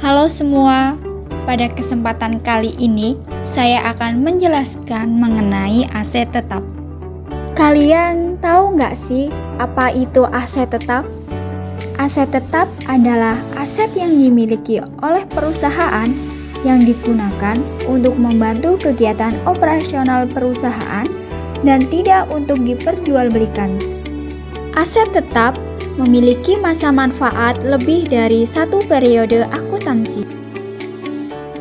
Halo semua, pada kesempatan kali ini saya akan menjelaskan mengenai aset tetap. Kalian tahu nggak sih apa itu aset tetap? Aset tetap adalah aset yang dimiliki oleh perusahaan yang digunakan untuk membantu kegiatan operasional perusahaan dan tidak untuk diperjualbelikan. Aset tetap memiliki masa manfaat lebih dari satu periode akuntansi.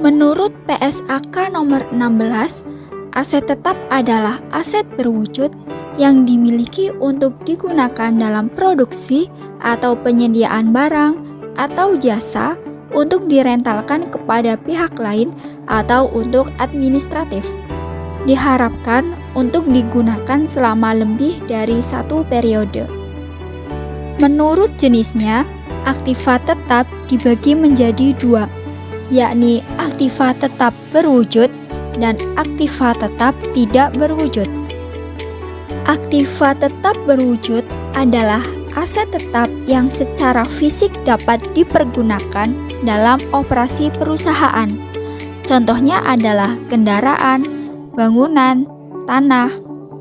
Menurut PSAK nomor 16, aset tetap adalah aset berwujud yang dimiliki untuk digunakan dalam produksi atau penyediaan barang atau jasa untuk direntalkan kepada pihak lain atau untuk administratif. Diharapkan untuk digunakan selama lebih dari satu periode. Menurut jenisnya, aktiva tetap dibagi menjadi dua, yakni aktiva tetap berwujud dan aktiva tetap tidak berwujud. Aktiva tetap berwujud adalah aset tetap yang secara fisik dapat dipergunakan dalam operasi perusahaan. Contohnya adalah kendaraan, bangunan, tanah,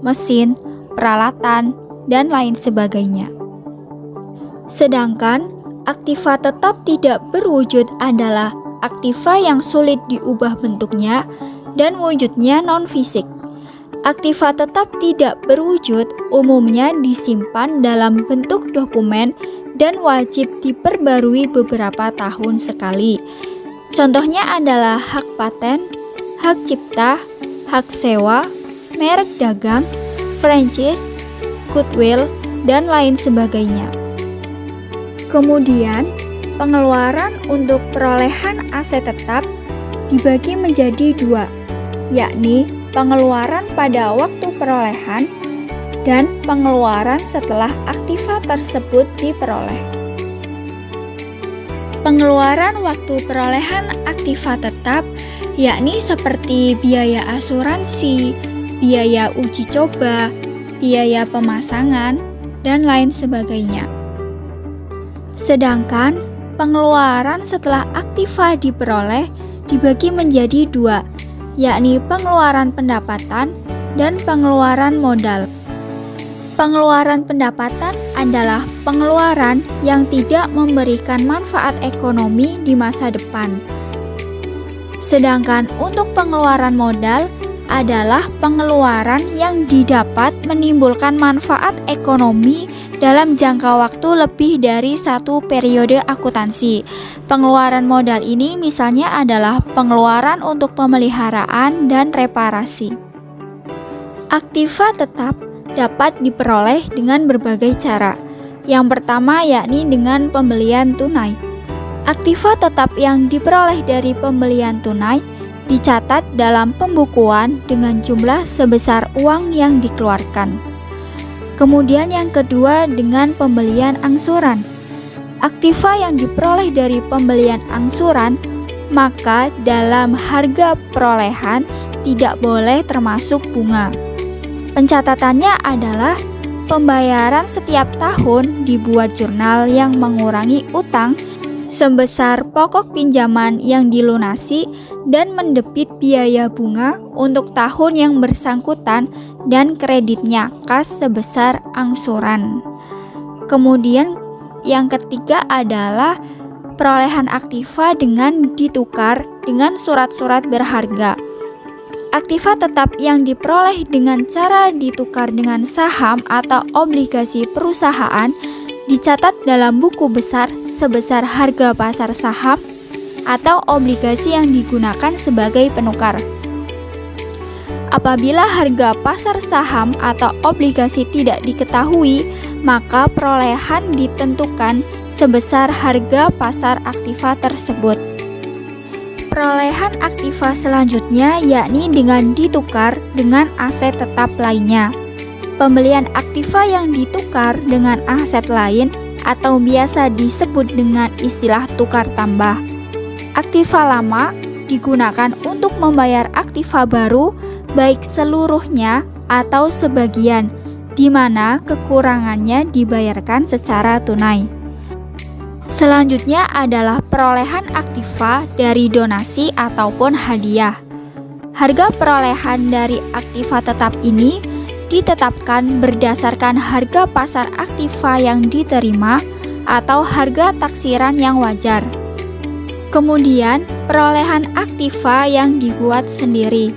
mesin, peralatan, dan lain sebagainya. Sedangkan aktiva tetap tidak berwujud adalah aktiva yang sulit diubah bentuknya dan wujudnya non-fisik. Aktiva tetap tidak berwujud umumnya disimpan dalam bentuk dokumen dan wajib diperbarui beberapa tahun sekali. Contohnya adalah hak paten, hak cipta, hak sewa, merek dagang, franchise, goodwill, dan lain sebagainya. Kemudian, pengeluaran untuk perolehan aset tetap dibagi menjadi dua, yakni pengeluaran pada waktu perolehan dan pengeluaran setelah aktiva tersebut diperoleh. Pengeluaran waktu perolehan aktiva tetap yakni seperti biaya asuransi, biaya uji coba, biaya pemasangan, dan lain sebagainya. Sedangkan pengeluaran setelah aktiva diperoleh dibagi menjadi dua, yakni pengeluaran pendapatan dan pengeluaran modal. Pengeluaran pendapatan adalah pengeluaran yang tidak memberikan manfaat ekonomi di masa depan. Sedangkan untuk pengeluaran modal adalah pengeluaran yang didapat menimbulkan manfaat ekonomi dalam jangka waktu lebih dari satu periode akuntansi. Pengeluaran modal ini misalnya adalah pengeluaran untuk pemeliharaan dan reparasi. Aktiva tetap dapat diperoleh dengan berbagai cara. Yang pertama yakni dengan pembelian tunai. Aktiva tetap yang diperoleh dari pembelian tunai dicatat dalam pembukuan dengan jumlah sebesar uang yang dikeluarkan. Kemudian yang kedua dengan pembelian angsuran. Aktiva yang diperoleh dari pembelian angsuran, maka dalam harga perolehan tidak boleh termasuk bunga. Pencatatannya adalah pembayaran setiap tahun dibuat jurnal yang mengurangi utang sebesar pokok pinjaman yang dilunasi dan mendebit biaya bunga untuk tahun yang bersangkutan dan kreditnya kas sebesar angsuran. Kemudian yang ketiga adalah perolehan aktiva dengan ditukar dengan surat-surat berharga. Aktiva tetap yang diperoleh dengan cara ditukar dengan saham atau obligasi perusahaan dicatat dalam buku besar sebesar harga pasar saham atau obligasi yang digunakan sebagai penukar. Apabila harga pasar saham atau obligasi tidak diketahui, maka perolehan ditentukan sebesar harga pasar aktiva tersebut. Perolehan aktiva selanjutnya yakni dengan ditukar dengan aset tetap lainnya. Pembelian aktiva yang ditukar dengan aset lain atau biasa disebut dengan istilah tukar tambah. Aktiva lama digunakan untuk membayar aktiva baru baik seluruhnya atau sebagian, di mana kekurangannya dibayarkan secara tunai. Selanjutnya adalah perolehan aktiva dari donasi ataupun hadiah. Harga perolehan dari aktiva tetap ini ditetapkan berdasarkan harga pasar aktiva yang diterima atau harga taksiran yang wajar. Kemudian, perolehan aktiva yang dibuat sendiri.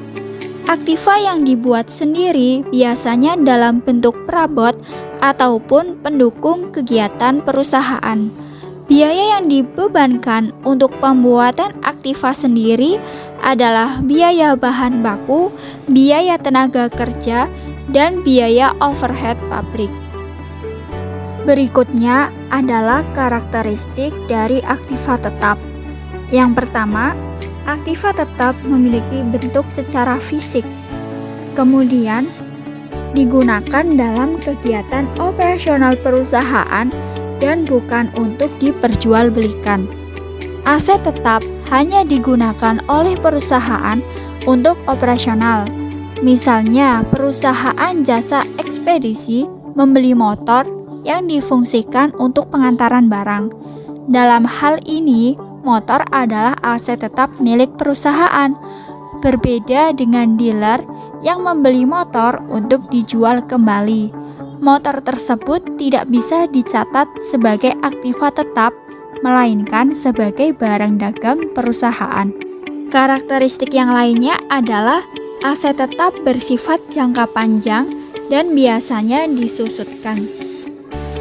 Aktiva yang dibuat sendiri biasanya dalam bentuk perabot ataupun pendukung kegiatan perusahaan. Biaya yang dibebankan untuk pembuatan aktiva sendiri adalah biaya bahan baku, biaya tenaga kerja, dan biaya overhead pabrik. Berikutnya adalah karakteristik dari aktiva tetap. Yang pertama, aktiva tetap memiliki bentuk secara fisik. Kemudian, digunakan dalam kegiatan operasional perusahaan dan bukan untuk diperjualbelikan. Aset tetap hanya digunakan oleh perusahaan untuk operasional. Misalnya, perusahaan jasa ekspedisi membeli motor yang difungsikan untuk pengantaran barang. Dalam hal ini, motor adalah aset tetap milik perusahaan, berbeda dengan dealer yang membeli motor untuk dijual kembali. Motor tersebut tidak bisa dicatat sebagai aktiva tetap, melainkan sebagai barang dagang perusahaan. Karakteristik yang lainnya adalah aset tetap bersifat jangka panjang dan biasanya disusutkan.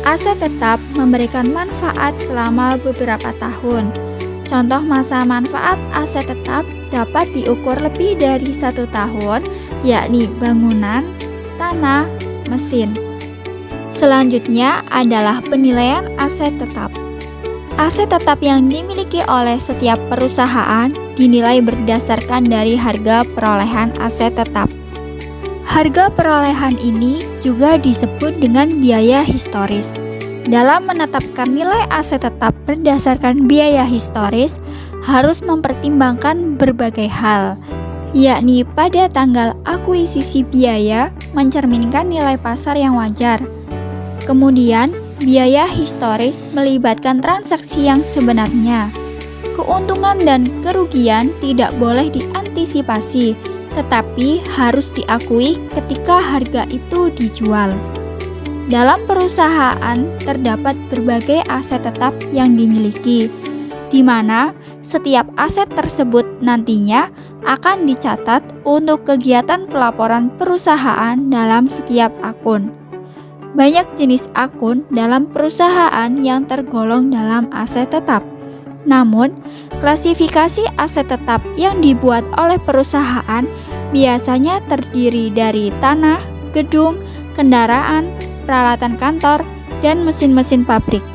Aset tetap memberikan manfaat selama beberapa tahun. Contoh masa manfaat aset tetap dapat diukur lebih dari 1 tahun, yakni bangunan, tanah, mesin. Selanjutnya adalah penilaian aset tetap. Aset tetap yang dimiliki oleh setiap perusahaan dinilai berdasarkan dari harga perolehan aset tetap. Harga perolehan ini juga disebut dengan biaya historis. Dalam menetapkan nilai aset tetap berdasarkan biaya historis, harus mempertimbangkan berbagai hal, yakni pada tanggal akuisisi biaya mencerminkan nilai pasar yang wajar. Kemudian, biaya historis melibatkan transaksi yang sebenarnya. Keuntungan dan kerugian tidak boleh diantisipasi, tetapi harus diakui ketika harga itu dijual. Dalam perusahaan terdapat berbagai aset tetap yang dimiliki, di mana setiap aset tersebut nantinya akan dicatat untuk kegiatan pelaporan perusahaan dalam setiap akun. Banyak jenis akun dalam perusahaan yang tergolong dalam aset tetap. Namun, klasifikasi aset tetap yang dibuat oleh perusahaan biasanya terdiri dari tanah, gedung, kendaraan, peralatan kantor, dan mesin-mesin pabrik.